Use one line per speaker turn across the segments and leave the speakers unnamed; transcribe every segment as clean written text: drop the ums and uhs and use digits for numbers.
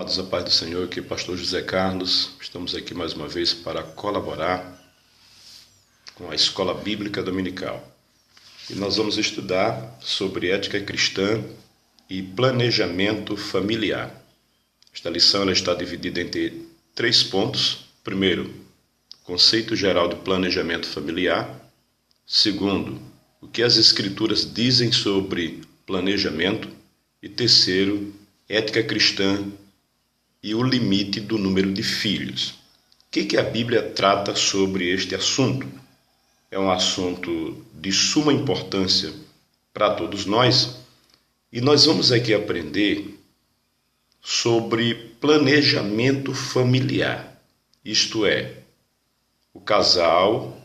Amados, a paz do Senhor, aqui é o pastor José Carlos. Estamos aqui mais uma vez para colaborar com a Escola Bíblica Dominical. E nós vamos estudar sobre ética cristã e planejamento familiar. Esta lição ela está dividida entre 3 pontos. Primeiro, conceito geral de planejamento familiar. Segundo, o que as Escrituras dizem sobre planejamento. E terceiro, ética cristã e o limite do número de filhos. O que a Bíblia trata sobre este assunto? É um assunto de suma importância para todos nós e nós vamos aqui aprender sobre planejamento familiar. Isto é, o casal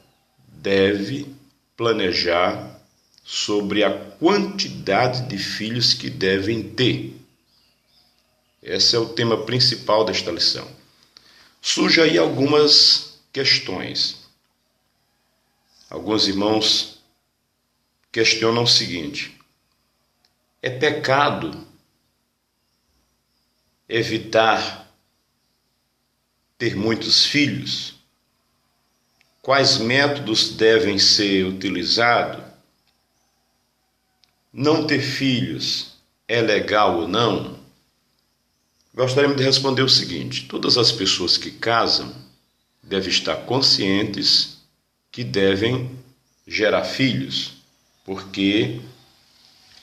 deve planejar sobre a quantidade de filhos que devem ter. Esse é o tema principal desta lição. Surgem aí algumas questões. Alguns irmãos questionam o seguinte: é pecado evitar ter muitos filhos? Quais métodos devem ser utilizados? Não ter filhos é legal ou não? Gostaríamos de responder o seguinte: todas as pessoas que casam devem estar conscientes que devem gerar filhos, porque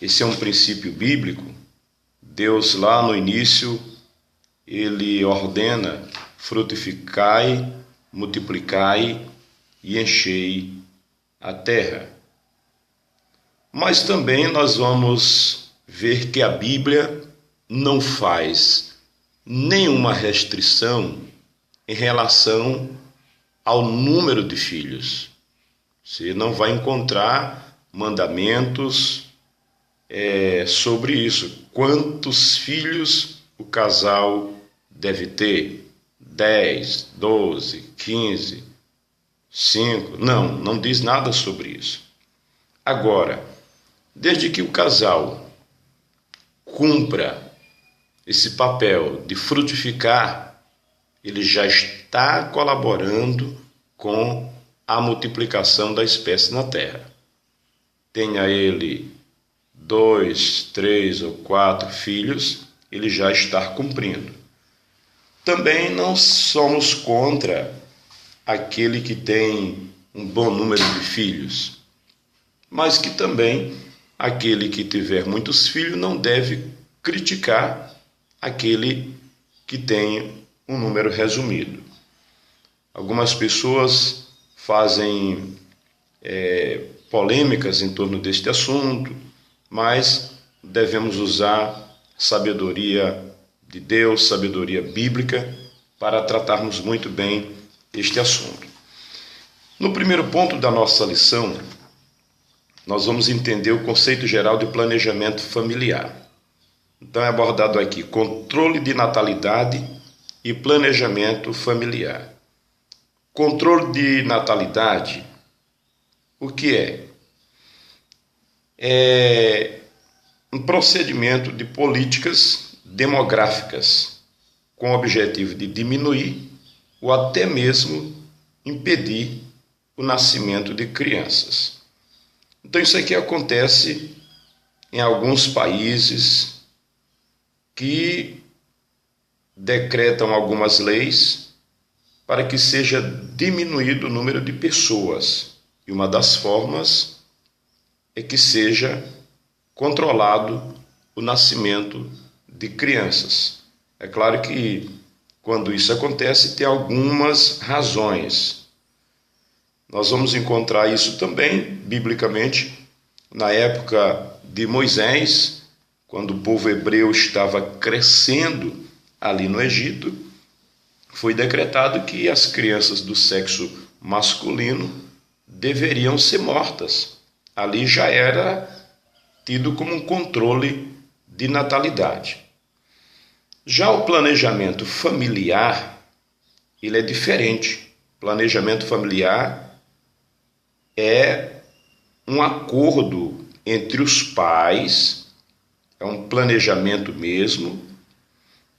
esse é um princípio bíblico. Deus lá no início, ele ordena: frutificai, multiplicai e enchei a terra. Mas também nós vamos ver que a Bíblia não faz nenhuma restrição em relação ao número de filhos. Você não vai encontrar mandamentos sobre isso. Quantos filhos o casal deve ter? 10, 12, 15, 5? Não diz nada sobre isso. Agora, desde que o casal cumpra esse papel de frutificar, ele já está colaborando com a multiplicação da espécie na terra. Tenha ele 2, 3 ou 4 filhos, ele já está cumprindo. Também não somos contra aquele que tem um bom número de filhos, mas que também aquele que tiver muitos filhos não deve criticar aquele que tem um número resumido. Algumas pessoas fazem polêmicas em torno deste assunto, mas devemos usar sabedoria de Deus, sabedoria bíblica, para tratarmos muito bem este assunto. No primeiro ponto da nossa lição, nós vamos entender o conceito geral de planejamento familiar. Então é abordado aqui controle de natalidade e planejamento familiar. Controle de natalidade, o que é? É um procedimento de políticas demográficas com o objetivo de diminuir ou até mesmo impedir o nascimento de crianças. Então isso aqui acontece em alguns países que decretam algumas leis para que seja diminuído o número de pessoas. E uma das formas é que seja controlado o nascimento de crianças. É claro que quando isso acontece tem algumas razões. Nós vamos encontrar isso também, biblicamente, na época de Moisés, quando o povo hebreu estava crescendo ali no Egito, foi decretado que as crianças do sexo masculino deveriam ser mortas. Ali já era tido como um controle de natalidade. Já o planejamento familiar, ele é diferente. Planejamento familiar é um acordo entre os pais, é um planejamento mesmo,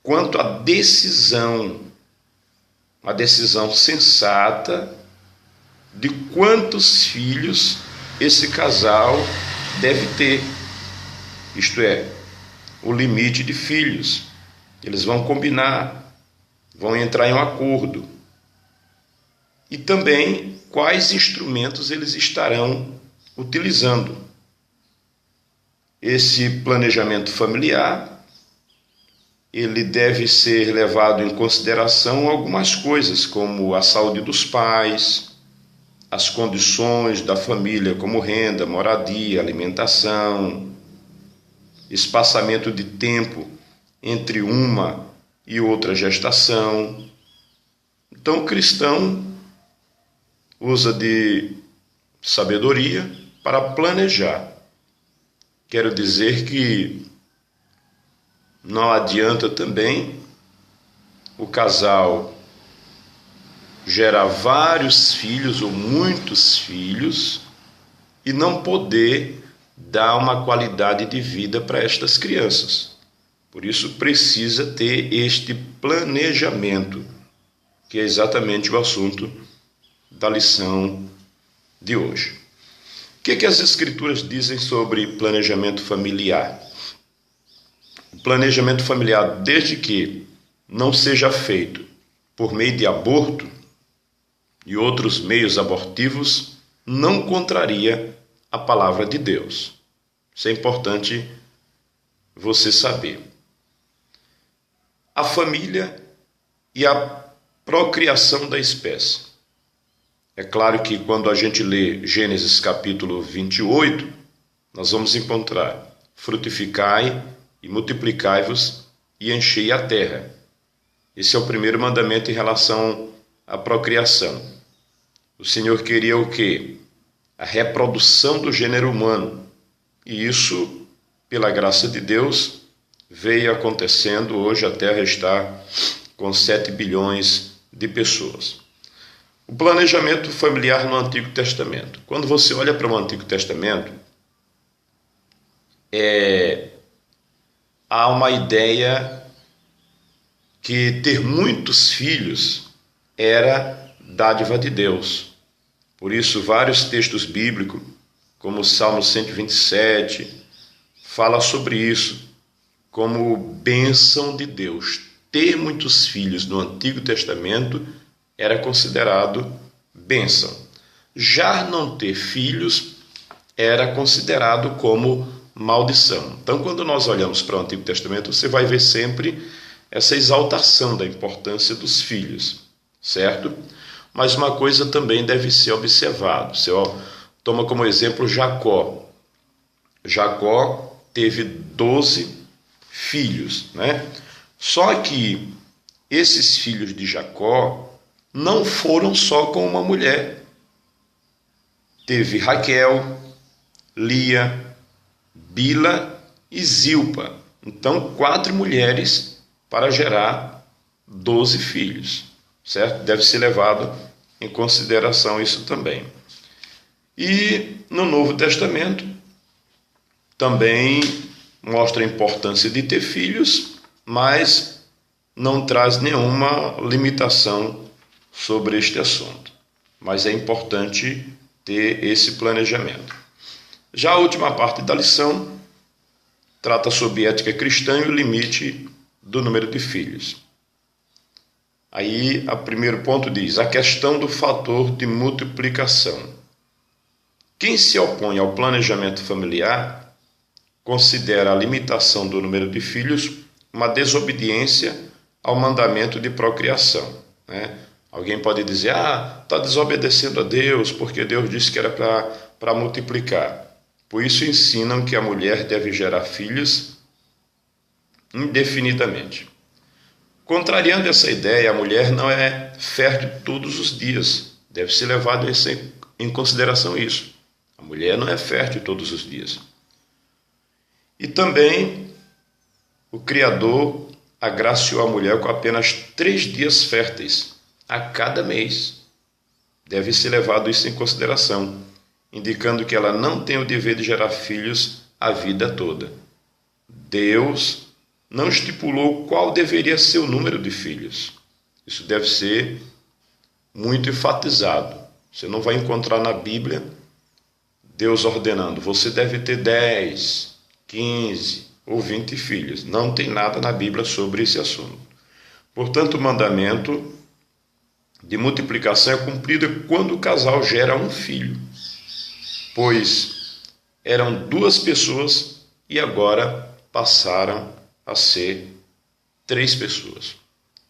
quanto à decisão, uma decisão sensata de quantos filhos esse casal deve ter. Isto é, o limite de filhos. Eles vão combinar, vão entrar em um acordo. E também quais instrumentos eles estarão utilizando. Esse planejamento familiar, ele deve ser levado em consideração algumas coisas, como a saúde dos pais, as condições da família, como renda, moradia, alimentação, espaçamento de tempo entre uma e outra gestação. Então, o cristão usa de sabedoria para planejar. Quero dizer que não adianta também o casal gerar vários filhos ou muitos filhos e não poder dar uma qualidade de vida para estas crianças. Por isso precisa ter este planejamento, que é exatamente o assunto da lição de hoje. O que as Escrituras dizem sobre planejamento familiar? O planejamento familiar, desde que não seja feito por meio de aborto e outros meios abortivos, não contraria a palavra de Deus. Isso é importante você saber. A família e a procriação da espécie. É claro que quando a gente lê Gênesis capítulo 28, nós vamos encontrar: frutificai e multiplicai-vos e enchei a terra. Esse é o primeiro mandamento em relação à procriação. O Senhor queria o quê? A reprodução do gênero humano. E isso, pela graça de Deus, veio acontecendo. Hoje a Terra está com 7 bilhões de pessoas. O planejamento familiar no Antigo Testamento. Quando você olha para o Antigo Testamento, há uma ideia que ter muitos filhos era dádiva de Deus. Por isso, vários textos bíblicos, como o Salmo 127, fala sobre isso, como bênção de Deus. Ter muitos filhos no Antigo Testamento era considerado bênção. Já não ter filhos era considerado como maldição. Então, quando nós olhamos para o Antigo Testamento, você vai ver sempre essa exaltação da importância dos filhos, certo? Mas uma coisa também deve ser observada. Você toma como exemplo Jacó. Jacó teve 12 filhos, né? Só que esses filhos de Jacó não foram só com uma mulher. Teve Raquel, Lia, Bila e Zilpa. Então, 4 mulheres para gerar 12 filhos, certo? Deve ser levado em consideração isso também. E no Novo Testamento também mostra a importância de ter filhos, mas não traz nenhuma limitação sobre este assunto. Mas é importante ter esse planejamento. Já a última parte da lição trata sobre ética cristã e o limite do número de filhos. Aí, o primeiro ponto diz: a questão do fator de multiplicação. Quem se opõe ao planejamento familiar considera a limitação do número de filhos uma desobediência ao mandamento de procriação, né? Alguém pode dizer: está desobedecendo a Deus, porque Deus disse que era para multiplicar. Por isso ensinam que a mulher deve gerar filhos indefinidamente. Contrariando essa ideia, a mulher não é fértil todos os dias. Deve ser levado em consideração isso. A mulher não é fértil todos os dias. E também o Criador agraciou a mulher com apenas 3 dias férteis a cada mês. Deve ser levado isso em consideração, indicando que ela não tem o dever de gerar filhos a vida toda. Deus não estipulou qual deveria ser o número de filhos. Isso deve ser muito enfatizado. Você não vai encontrar na Bíblia Deus ordenando, você deve ter 10, 15 ou 20 filhos. Não tem nada na Bíblia sobre esse assunto. Portanto, o mandamento de multiplicação é cumprido quando o casal gera um filho, pois eram 2 pessoas e agora passaram a ser 3 pessoas.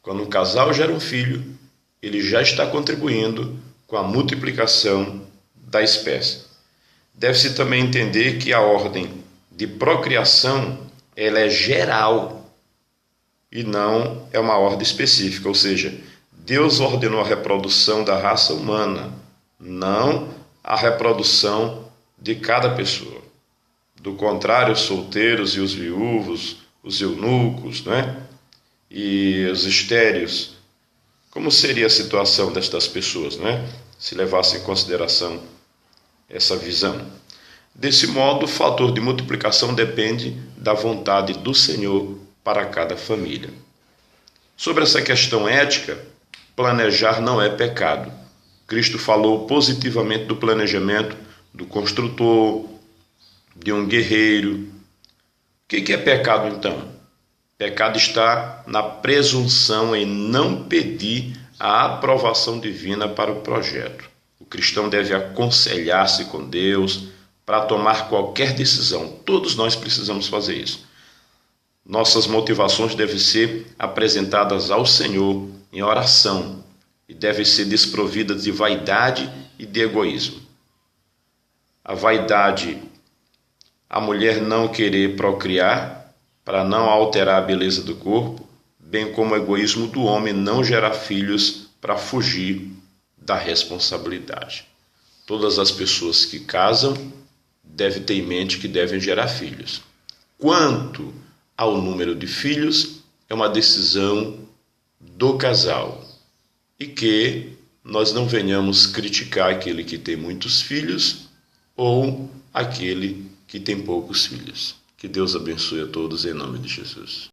Quando um casal gera um filho, ele já está contribuindo com a multiplicação da espécie. Deve-se também entender que a ordem de procriação ela é geral e não é uma ordem específica, ou seja, Deus ordenou a reprodução da raça humana, não a reprodução de cada pessoa. Do contrário, os solteiros e os viúvos, os eunucos, e os estéreos, como seria a situação destas pessoas, se levasse em consideração essa visão? Desse modo, o fator de multiplicação depende da vontade do Senhor para cada família. Sobre essa questão ética, planejar não é pecado. Cristo falou positivamente do planejamento do construtor, de um guerreiro. O que é pecado, então? Pecado está na presunção em não pedir a aprovação divina para o projeto. O cristão deve aconselhar-se com Deus para tomar qualquer decisão. Todos nós precisamos fazer isso. Nossas motivações devem ser apresentadas ao Senhor em oração e devem ser desprovidas de vaidade e de egoísmo. A vaidade, a mulher não querer procriar para não alterar a beleza do corpo, bem como o egoísmo do homem não gerar filhos para fugir da responsabilidade. Todas as pessoas que casam devem ter em mente que devem gerar filhos. Quanto ao número de filhos, é uma decisão do casal e que nós não venhamos criticar aquele que tem muitos filhos ou aquele que tem poucos filhos. Que Deus abençoe a todos em nome de Jesus.